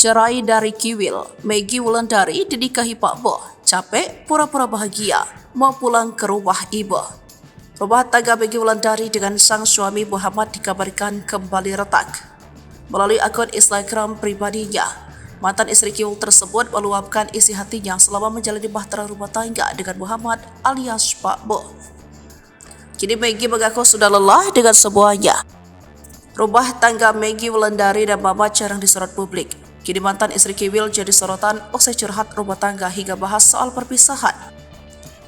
Cerai dari Kiwil, Maggie Wulandari dinikahi Pak Bo, capek pura-pura bahagia, mau pulang ke rumah ibu. Rumah tangga Maggie Wulandari dengan sang suami Muhammad dikabarkan kembali retak. Melalui akun Instagram pribadinya, mantan istri Kiwil tersebut meluapkan isi hatinya selama menjalani bahtera rumah tangga dengan Muhammad alias Pak Bo. Kini Maggie mengaku sudah lelah dengan semuanya. Rumah tangga Maggie Wulandari dan Mama jarang disorot publik. Kini mantan istri Kiwil jadi sorotan usai curhat rumah tangga hingga bahas soal perpisahan.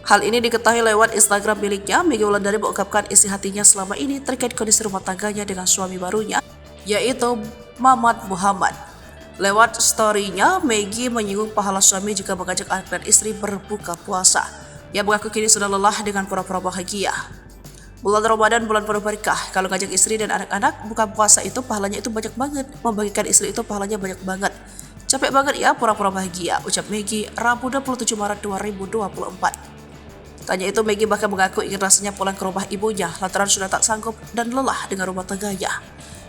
Hal ini diketahui lewat Instagram miliknya. Maggie Wulandari mengungkapkan isi hatinya selama ini terkait kondisi rumah tangganya dengan suami barunya, yaitu Mamat Muhammad. Lewat story-nya, Maggie menyinggung pahala suami jika mengajak anak dan istri berbuka puasa. Ia mengaku kini sudah lelah dengan pura-pura bahagia. Bulan Ramadan bulan penuh berkah. Kalau ngajak istri dan anak-anak buka puasa itu pahalanya itu banyak banget. Membagikan istri itu pahalanya banyak banget. Capek banget ya pura-pura bahagia, ucap Maggie Rabu 27 Maret 2024. Tanya itu Maggie bahkan mengaku ingin rasanya pulang ke rumah ibunya lantaran sudah tak sanggup dan lelah dengan rumah tangganya.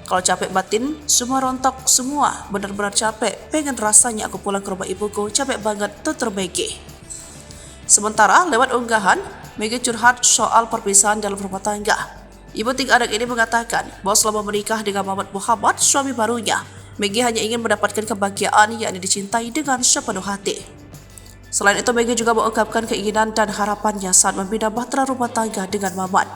Kalau capek batin, semua rontok semua, benar-benar capek, pengen rasanya aku pulang ke rumah ibuku, capek banget, tutur Maggie. Sementara lewat unggahan, Maggie curhat soal perpisahan dalam rumah tangga. Ibu tiga anak ini mengatakan bahwa selama menikah dengan Mamat Muhammad, suami barunya, Maggie hanya ingin mendapatkan kebahagiaan yakni dicintai dengan sepenuh hati. Selain itu, Maggie juga mengungkapkan keinginan dan harapannya saat membina bahtera rumah tangga dengan Mamat.